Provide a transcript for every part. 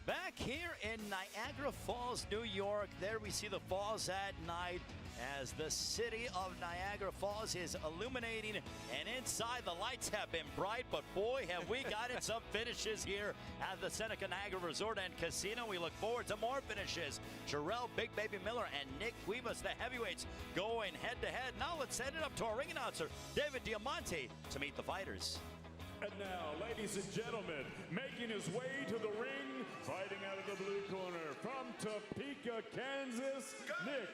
Back here in Niagara Falls, New York, there we see the falls at night as the city of Niagara Falls is illuminating, and inside the lights have been bright, but boy, have we gotten some finishes here at the Seneca Niagara Resort and Casino. We look forward to more finishes. Jarrell Big Baby Miller and Nick Guivas, the heavyweights, going head-to-head. Now let's send it up to our ring announcer, David Diamante, to meet the fighters. And now, ladies and gentlemen, making his way to the ring, fighting out of the blue corner from Topeka, Kansas, Nick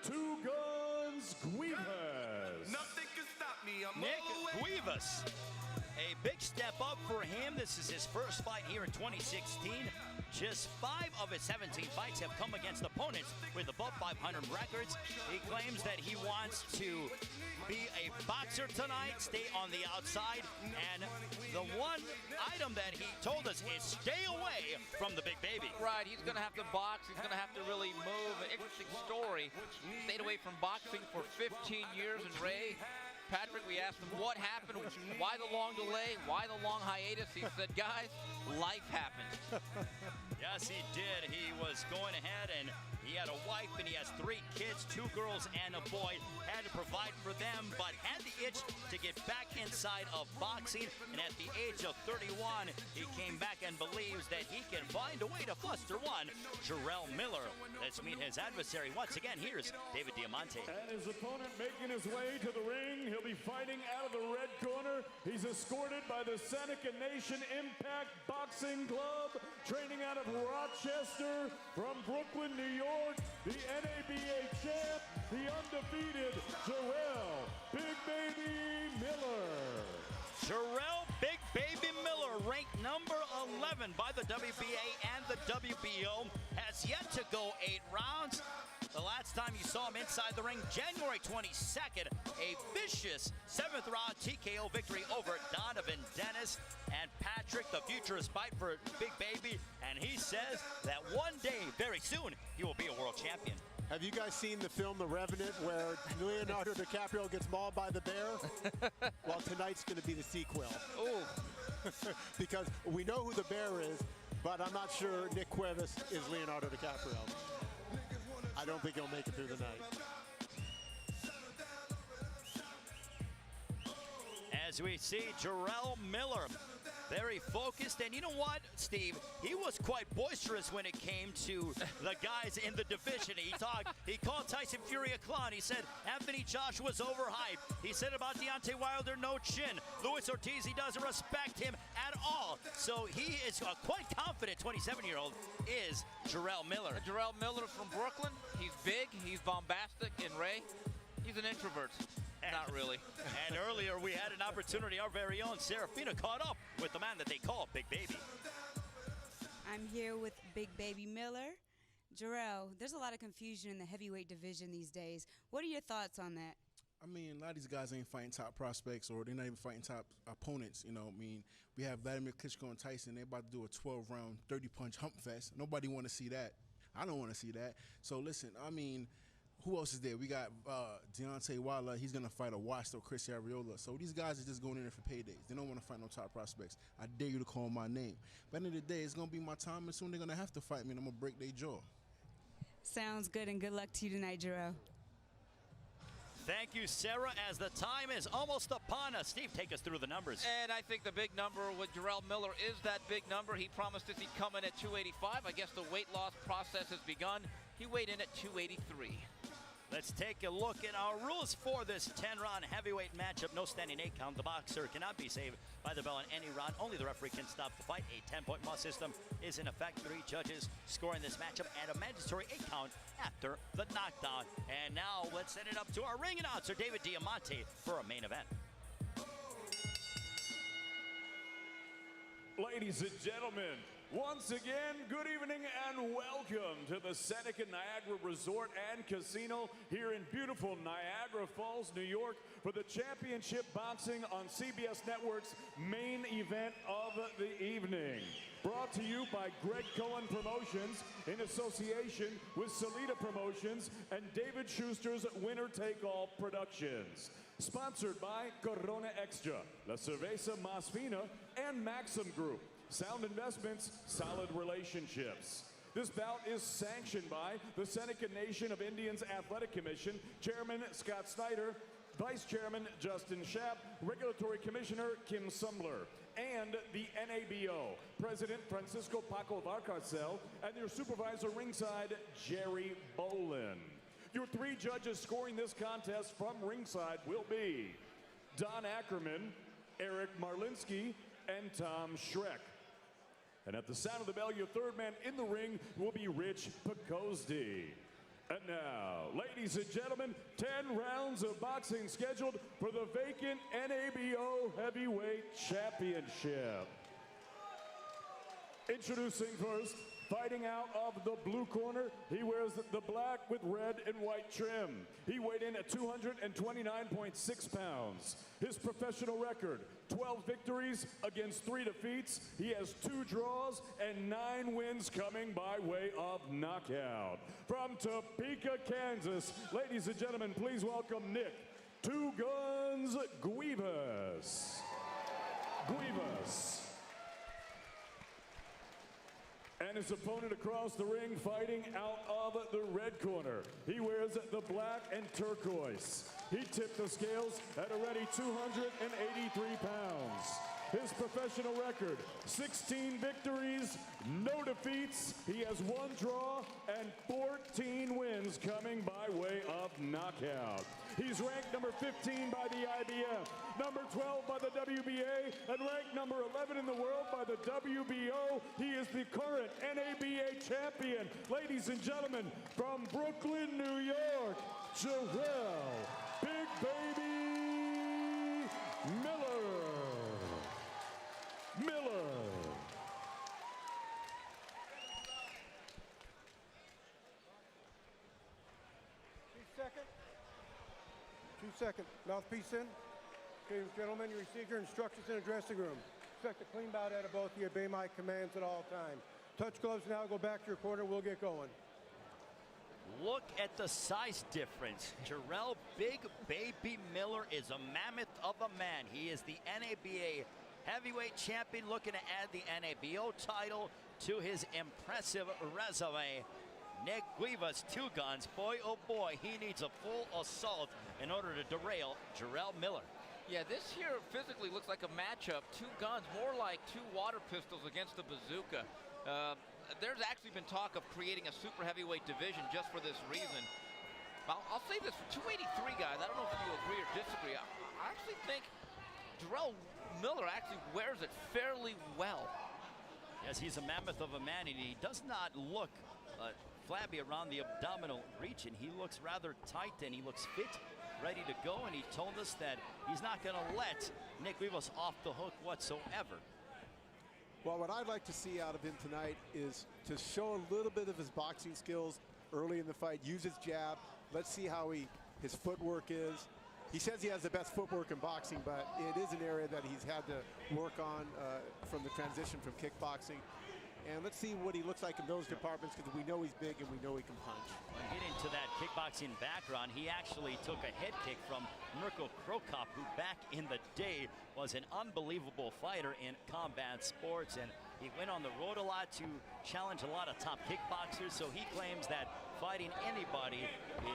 Two Guns Guivas. Nothing can stop me. I'm Nick all the way. Guivas, a big step up for him. This is his first fight here in 2016. Just 5 of his 17 fights have come against opponents with above 500 records. He claims that he wants to be a boxer tonight, stay on the outside, and the one item that he told us is stay away from the big baby. Right, he's going to have to box. He's going to have to really move. An interesting story. Stayed away from boxing for 15 years, and Ray, Patrick, we asked him what happened, why the long delay, why the long hiatus. He said, guys, life happened. Yes, he did. He was going ahead, and he had a wife, and he has 3 kids, 2 girls and a boy. Had to provide for them, but had the itch to get back inside of boxing. And at the age of 31, he came back and believes that he can find a way to buster one, Jarrell Miller. Let's meet his adversary once again. Here's David Diamante. And his opponent making his way to the ring. He'll be fighting out of the red corner. He's escorted by the Seneca Nation Impact Boxing Club, training out of Rochester, from Brooklyn, New York, the NABA champ, the undefeated Jarrell Big Baby Miller. Jarrell Big Baby Miller, ranked number 11 by the WBA and the WBO, has yet to go 8 rounds. The last time you saw him inside the ring, January 22nd, a vicious 7th round TKO victory over Donovan Dennis. And Patrick, the futurist fight for Big Baby, and he says that one day, very soon, he will be a world champion. Have you guys seen the film The Revenant where Leonardo DiCaprio gets mauled by the bear? Well, tonight's going to be the sequel. Oh, Because we know who the bear is, but I'm not sure Nick Guivas is Leonardo DiCaprio. I don't think he'll make it through the night. As we see Jarrell Miller, very focused, and you know what, Steve? He was quite boisterous when it came to the guys in the division. He called Tyson Fury a clown. He said Anthony Joshua's overhyped. He said about Deontay Wilder, no chin. Luis Ortiz, he doesn't respect him at all. So he is quite confident, 27-year-old, is Jarrell Miller. Jarrell Miller from Brooklyn. He's big, he's bombastic, and Ray, he's an introvert. Not really. And earlier we had an opportunity, our very own Serafina caught up with the man that they call Big Baby. I'm here with Big Baby Miller. Jarrell, there's a lot of confusion in the heavyweight division these days. What are your thoughts on that? I mean, a lot of these guys ain't fighting top prospects, or they're not even fighting top opponents. You know, I mean, we have Vladimir Klitschko and Tyson. They're about to do a 12-round, 30-punch hump fest. Nobody want to see that. I don't want to see that. So listen, I mean, who else is there? We got Deontay Wilder. He's going to fight a washed up Chris Arreola. So these guys are just going in there for paydays. They don't want to fight no top prospects. I dare you to call my name. But at the end of the day, it's going to be my time, and soon they're going to have to fight me, and I'm going to break their jaw. Sounds good, and good luck to you tonight, Jarrell. Thank you, Sarah, as the time is almost upon us. Steve, take us through the numbers. And I think the big number with Jarrell Miller is that big number. He promised us he'd come in at 285. I guess the weight loss process has begun. He weighed in at 283. Let's take a look at our rules for this 10-round heavyweight matchup. No standing 8 count. The boxer cannot be saved by the bell in any round. Only the referee can stop the fight. A 10-point must system is in effect. 3 judges scoring this matchup and a mandatory 8 count after the knockdown. And now let's send it up to our ring announcer, David Diamante, for a main event. Ladies and gentlemen, once again, good evening and welcome to the Seneca Niagara Resort and Casino here in beautiful Niagara Falls, New York, for the Championship Boxing on CBS Network's main event of the evening. Brought to you by Greg Cohen Promotions in association with Salida Promotions and David Schuster's Winner Take All Productions. Sponsored by Corona Extra, La Cerveza Más Fina, and Maxim Group. Sound investments, solid relationships. This bout is sanctioned by the Seneca Nation of Indians Athletic Commission, Chairman Scott Snyder, Vice Chairman Justin Schapp, Regulatory Commissioner Kim Sumler, and the NABO, President Francisco Paco Valcarcel, and your supervisor ringside, Jerry Bolin. Your three judges scoring this contest from ringside will be Don Ackerman, Eric Marlinski, and Tom Schreck. And at the sound of the bell, your third man in the ring will be Rich Picozzi. And now, ladies and gentlemen, 10 rounds of boxing scheduled for the vacant NABO Heavyweight Championship. Introducing first, fighting out of the blue corner, he wears the black with red and white trim. He weighed in at 229.6 pounds. His professional record, 12 victories against 3 defeats. He has 2 draws and 9 wins coming by way of knockout. From Topeka, Kansas, ladies and gentlemen, please welcome Nick Two Guns Guivas. Guivas. And his opponent across the ring fighting out of the red corner. He wears the black and turquoise. He tipped the scales at a ready 283 pounds. His professional record, 16 victories, no defeats. He has 1 draw and 14 wins coming by way of knockout. He's ranked number 15 by the IBF, number 12 by the WBA, and ranked number 11 in the world by the WBO. He is the current NABA champion. Ladies and gentlemen, from Brooklyn, New York, Jarrell Big Baby Miller. Miller. 2 seconds. Mouthpiece in. Okay, gentlemen, you receive your instructions in the dressing room. Expect a clean bout out of both of you. Obey my commands at all times. Touch gloves now. Go back to your corner. We'll get going. Look at the size difference. Jarrell Big Baby Miller is a mammoth of a man. He is the NABA heavyweight champion, looking to add the NABO title to his impressive resume. Nick Guivas, 2 guns. Boy, oh boy, he needs a full assault in order to derail Jarrell Miller. Yeah, this here physically looks like a matchup. 2 guns, more like 2 water pistols against the bazooka. There's actually been talk of creating a super heavyweight division just for this reason. I'll say this, for 283 guys, I don't know if you agree or disagree. I actually think Jarrell Miller actually wears it fairly well. Yes, he's a mammoth of a man, and he does not look flabby around the abdominal region. He looks rather tight, and he looks fit, ready to go, and he told us that he's not going to let Nick Guivas off the hook whatsoever. Well, what I'd like to see out of him tonight is to show a little bit of his boxing skills early in the fight, use his jab. Let's see how his footwork is. He says he has the best footwork in boxing, but it is an area that he's had to work on from the transition from kickboxing. And let's see what he looks like in those departments, because we know he's big and we know he can punch. When getting to that kickboxing background, he actually took a head kick from Mirko Krokop, who back in the day was an unbelievable fighter in combat sports. And he went on the road a lot to challenge a lot of top kickboxers. So he claims that fighting anybody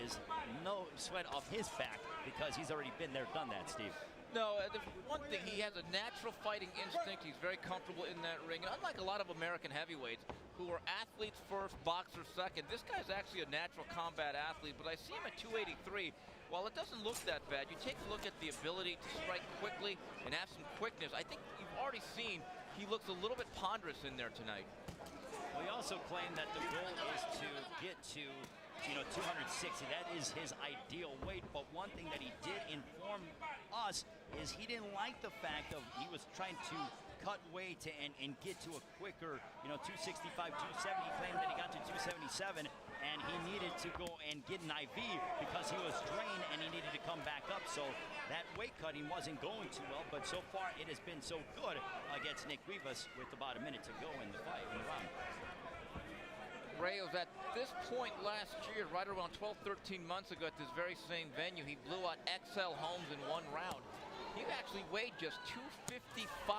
is no sweat off his back, because he's already been there, done that, Steve. No, the one thing, he has a natural fighting instinct. He's very comfortable in that ring. And unlike a lot of American heavyweights who are athletes first, boxers second, this guy's actually a natural combat athlete. But I see him at 283. While it doesn't look that bad, you take a look at the ability to strike quickly and have some quickness. I think you've already seen he looks a little bit ponderous in there tonight. Well, he also claimed that the goal is to get to 260. That is his ideal weight. But one thing that he did inform us is he didn't like the fact of he was trying to cut weight and get to a quicker, 265, 270. He claimed that he got to 277 and he needed to go and get an IV because he was drained and he needed to come back up. So that weight cutting wasn't going too well, but so far it has been so good against Nick Guivas with about a minute to go in the fight, in the round. Reyes, at this point last year, right around 12, 13 months ago at this very same venue, he blew out XL Holmes in 1 round. He actually weighed just 255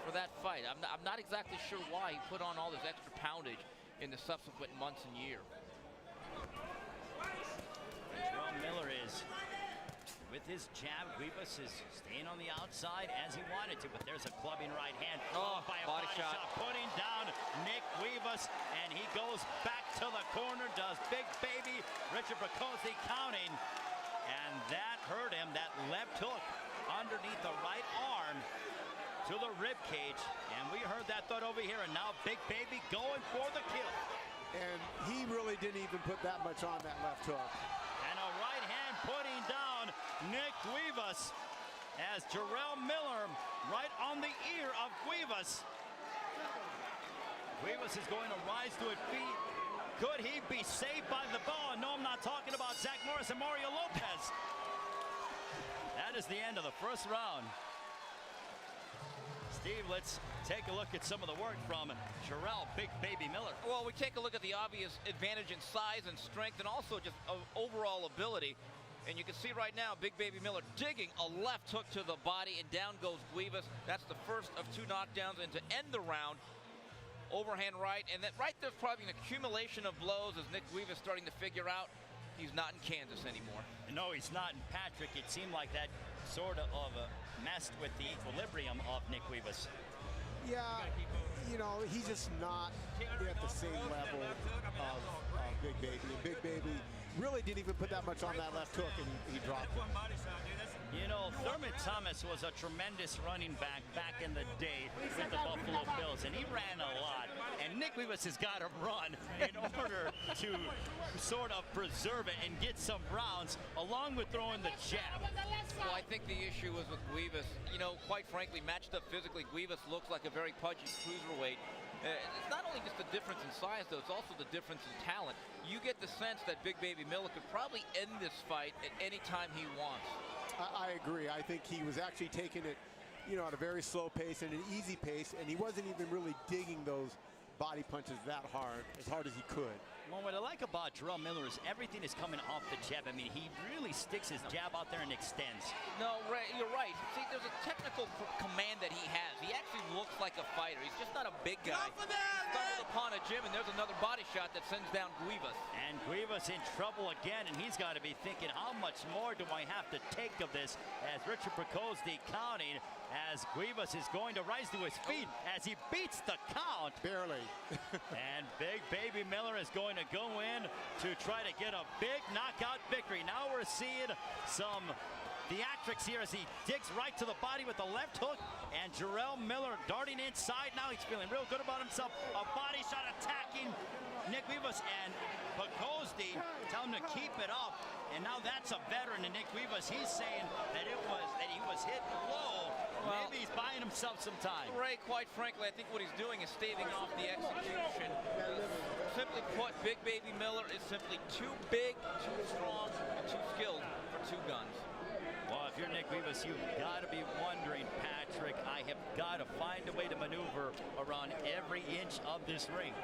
for that fight. I'm not exactly sure why he put on all this extra poundage in the subsequent months and year. Jarrell Miller is with his jab. Guivas is staying on the outside as he wanted to, but there's a clubbing right hand. Oh, by a body shot. Putting down Nick Guivas, and he goes back to the corner, does Big Baby Richard Prokocki counting, and that hurt him. That left hook underneath the right arm to the rib cage, and we heard that thud over here, and now Big Baby going for the kill. And he really didn't even put that much on that left hook. And a right hand putting down Nick Guivas as Jarrell Miller right on the ear of Guivas. Guivas is going to rise to his feet. Could he be saved by the ball? No, I'm not talking about Zach Morris and Mario Lopez. That is the end of the first round. Steve, let's take a look at some of the work from Jarrell Big Baby Miller. Well, we take a look at the obvious advantage in size and strength and also just overall ability. And you can see right now, Big Baby Miller digging a left hook to the body, and down goes Guivas. That's the first of 2 knockdowns, and to end the round, overhand right, and that right there's probably an accumulation of blows as Nick Guivas starting to figure out he's not in Kansas anymore. No, he's not. And Patrick, it seemed like that sort of messed with the equilibrium of Nick Guivas. Yeah, you know, he's just not at the same level of Big Baby. And Big Baby really didn't even put that much on that left hook, and he dropped it. You know, Thurman Thomas was a tremendous running back in the day with the Buffalo Bills, and he ran a lot. And Nick Guivas has got to run in order to sort of preserve it and get some rounds, along with throwing the jab. Well, I think the issue was with Guivas. You know, quite frankly, matched up physically, Guivas looks like a very pudgy cruiserweight. It's not only just the difference in size, though, it's also the difference in talent. You get the sense that Big Baby Miller could probably end this fight at any time he wants. I agree. I think he was actually taking it, you know, at a very slow pace and an easy pace, and he wasn't even really digging those body punches that hard as he could. Well, what I like about Jarrell Miller is everything is coming off the jab. I mean, he really sticks his jab out there and extends. No, Ray, you're right. See, there's a technical command that he has. He actually looks like a fighter. He's just not a big guy. Stumbled upon a gym, and there's another body shot that sends down Guivas. And Guivas in trouble again, and he's got to be thinking, how much more do I have to take of this? As Richard Prokocki counting, as Guivas is going to rise to his feet as he beats the count. Barely. And Big Baby Miller is going to go in to try to get a big knockout victory. Now we're seeing some theatrics here as he digs right to the body with the left hook, and Jarrell Miller darting inside. Now he's feeling real good about himself. A body shot attacking Nick Guivas, and Prokocki telling him to keep it up. And now that's a veteran in Nick Guivas. He's saying that he was hit low. Well, maybe he's buying himself some time. Ray, quite frankly, I think what he's doing is staving off the execution. Simply put, Big Baby Miller is simply too big, too strong, and too skilled for 2 guns. Well, if you're Nick Guivas, you've got to be wondering, Patrick, I have got to find a way to maneuver around every inch of this ring.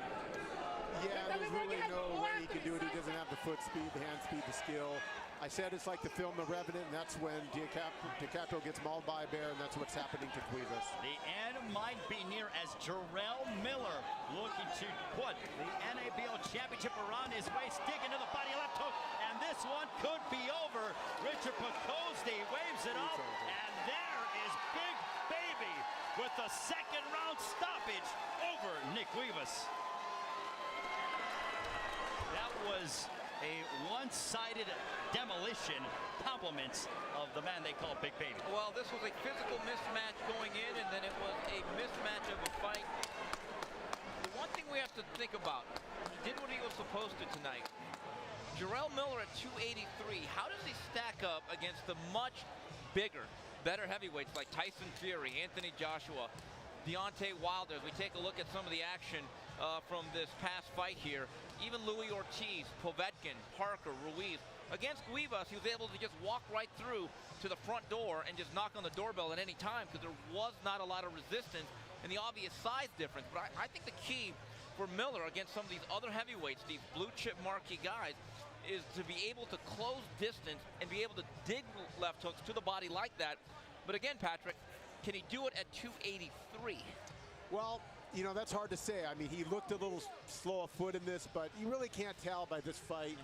Yeah, there's really no way he can do it. He doesn't have the foot speed, the hand speed, the skill. I said it's like the film The Revenant, and that's when DiCaprio gets mauled by a bear, and that's what's happening to Guivas. The end might be near as Jarrell Miller looking to put the NABO Championship around his waist, dig into the body, left hook, and this one could be over. Richard Prokocki waves it off, and there is Big Baby with the 2nd round stoppage over Nick Guivas. That was a one-sided demolition, compliments of the man they call Big Baby. Well, this was a physical mismatch going in, and then it was a mismatch of a fight. The one thing we have to think about, he did what he was supposed to tonight. Jarrell Miller at 283, how does he stack up against the much bigger, better heavyweights like Tyson Fury, Anthony Joshua, Deontay Wilder? As we take a look at some of the action from this past fight here, even Louis Ortiz, Povetkin, Parker, Ruiz. Against Guivas, he was able to just walk right through to the front door and just knock on the doorbell at any time because there was not a lot of resistance and the obvious size difference. But I think the key for Miller against some of these other heavyweights, these blue chip marquee guys, is to be able to close distance and be able to dig left hooks to the body like that. But again, Patrick, Can he do it at 283? Well, you know, that's hard to say. I mean, he looked a little slow of foot in this, but you really can't tell by this fight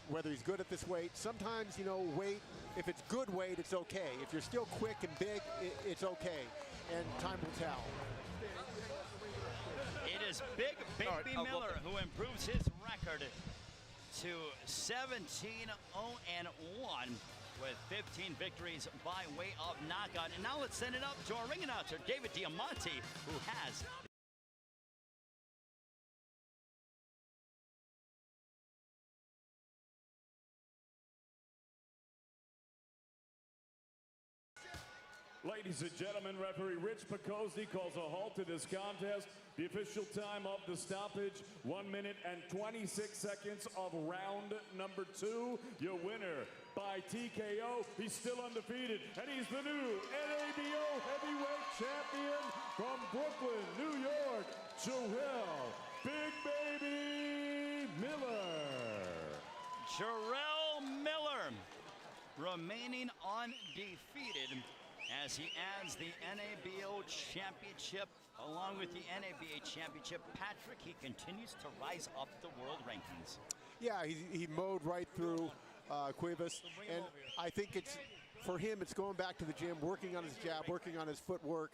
whether he's good at this weight. Sometimes, you know, weight, if it's good weight, it's okay. If you're still quick and big, it's okay. And time will tell. It is Big Baby Miller who improves his record to 17-0-1 with 15 victories by way of knockout. And now let's send it up to our ring announcer, David Diamante, who has Ladies and gentlemen, referee Rich Picozzi calls a halt to this contest. The official time of the stoppage, 1 minute and 26 seconds of round number 2. Your winner by TKO. He's still undefeated, and he's the new NABO heavyweight champion from Brooklyn, New York, Jarrell Big Baby Miller. Jarrell Miller remaining undefeated as he adds the NABO championship along with the NABA championship. Patrick, he continues to rise up the world rankings. Yeah, he mowed right through Guivas, and I think it's, for him, it's going back to the gym, working on his jab, working on his footwork,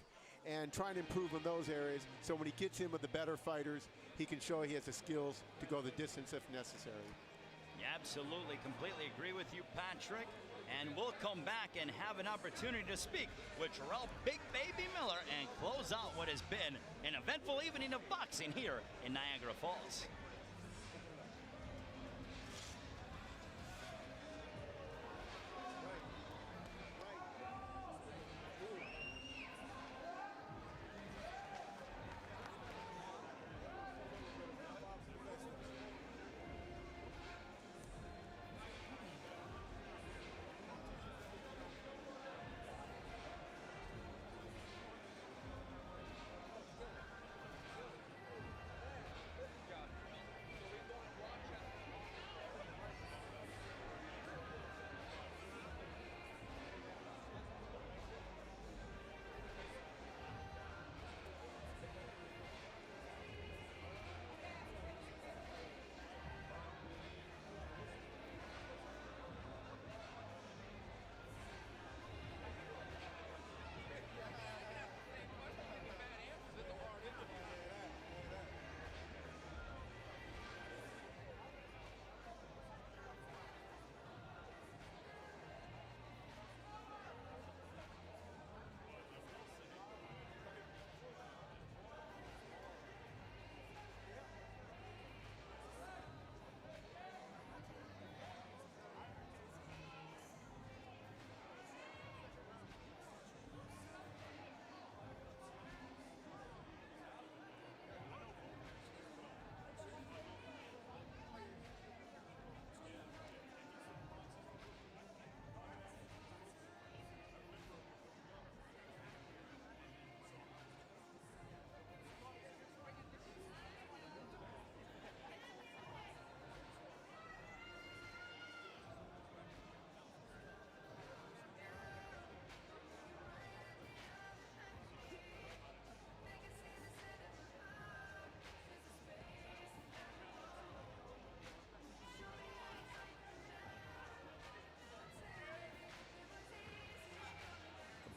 and trying to improve in those areas, so when he gets in with the better fighters, he can show he has the skills to go the distance if necessary. Yeah, absolutely, completely agree with you, Patrick. And we'll come back and have an opportunity to speak with Jarrell Big Baby Miller and close out what has been an eventful evening of boxing here in Niagara Falls.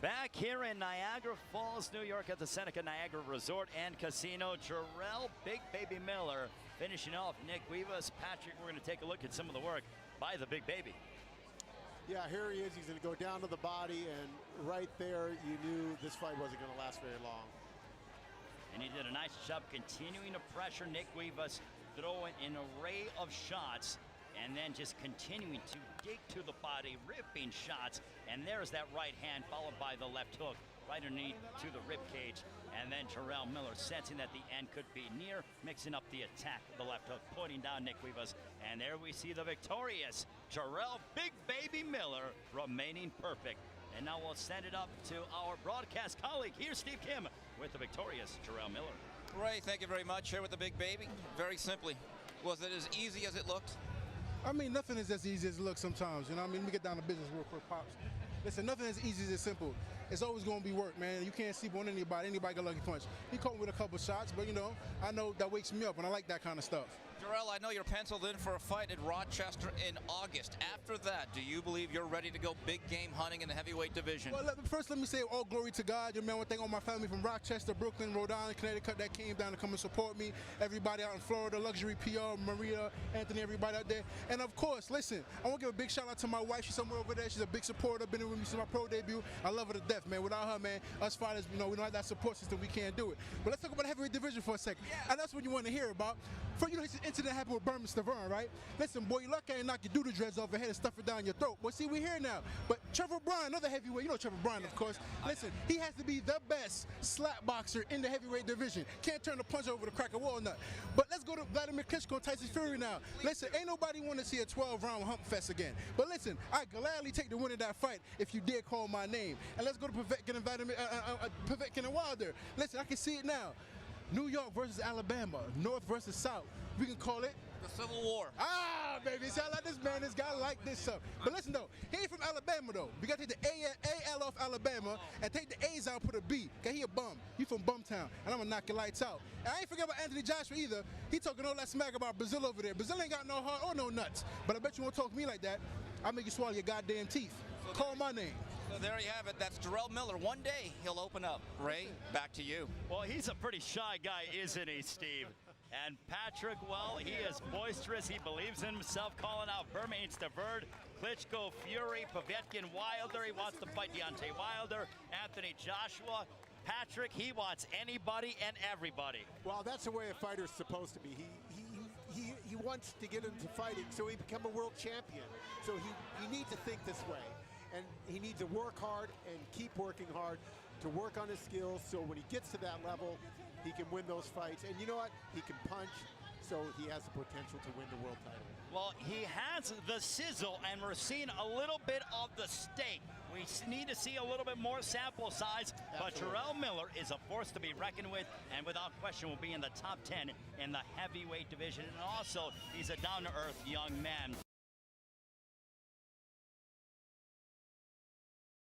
Back here in Niagara Falls, New York at the Seneca Niagara Resort and Casino, Jarrell Big Baby Miller finishing off Nick Guivas. Patrick, we're going to take a look at some of the work by the Big Baby. Yeah, here he is. He's going to go down to the body, and right there you knew this fight wasn't going to last very long. And he did a nice job continuing to pressure Nick Guivas, throwing an array of shots, and then just continuing to dig to the body, ripping shots. And there's that right hand followed by the left hook right underneath to the rib cage. And then Jarrell Miller sensing that the end could be near, mixing up the attack of the left hook, putting down Nick Guivas. And there we see the victorious Jarrell Big Baby Miller remaining perfect. And now we'll send it up to our broadcast colleague here, Steve Kim, with the victorious Jarrell Miller. Ray, thank you very much. Here with the Big Baby. Very simply, was it as easy as it looked? I mean, nothing is as easy as it looks sometimes. You know what I mean? Let me get down to business real quick, Pops. Listen, nothing as easy as simple. It's always going to be work, man. You can't sleep on anybody. Anybody got a lucky punch. He caught me with a couple shots, but, you know, I know that wakes me up, and I like that kind of stuff. Jarrell, I know you're penciled in for a fight at Rochester in August. After that, do you believe you're ready to go big game hunting in the heavyweight division? Well, first let me say all glory to God. You know, I want to thank all my family from Rochester, Brooklyn, Rhode Island, Connecticut that came down to come and support me. Everybody out in Florida, Luxury PR, Maria, Anthony, everybody out there. And of course, listen, I want to give a big shout out to my wife. She's somewhere over there. She's a big supporter. Been with me since my pro debut. I love her to death, man. Without her, man, us fighters, you know, we don't have that support system. We can't do it. But let's talk about the heavyweight division for a second. Yeah. And that's what you want to hear about. For you know, this incident happened with Berman Stavern, right? Listen, boy, you lucky I ain't knock your doodle dreads off your head and stuff it down your throat. Well, see, we're here now. But Trevor Bryan, another heavyweight, you know Trevor Bryan, of course. Listen, he has to be the best slap boxer in the heavyweight division. Can't turn a punch over to crack a walnut. But let's go to Vladimir Klitschko and Tyson Fury now. Listen, ain't nobody want to see a 12-round hump fest again. But listen, I gladly take the win of that fight if you dare call my name. And let's go to Povetkin and Wilder. Listen, I can see it now. New York versus Alabama, North versus South. We can call it the Civil War. Ah, baby, see, I like this man. This guy like this stuff. But listen, though, he ain't from Alabama, though. We got to take the A-L off Alabama and take the A's out and put a B. Because he a bum. You from Bumtown, and I'm going to knock your lights out. And I ain't forget about Anthony Joshua either. He talking all that smack about Brazil over there. Brazil ain't got no heart or no nuts. But I bet you won't talk to me like that. I'll make you swallow your goddamn teeth. So call my name. So there you have it. That's Jarrell Miller. One day he'll open up. Ray, back to you. Well, he's a pretty shy guy, isn't he, Steve? And Patrick, well, he is boisterous. He believes in himself, calling out Berman Stavern, Klitschko, Fury, Povetkin, Wilder. He wants to fight Deontay Wilder, Anthony Joshua. Patrick, he wants anybody and everybody. Well, that's the way a fighter's supposed to be. He wants to get into fighting so he become a world champion. So he needs to think this way. And he needs to work hard and keep working hard to work on his skills so when he gets to that level, he can win those fights. And you know what? He can punch, so he has the potential to win the world title. Well, he has the sizzle, and we're seeing a little bit of the steak. We need to see a little bit more sample size, but Jarrell Miller is a force to be reckoned with, and without question will be in the top 10 in the heavyweight division. And also, he's a down-to-earth young man.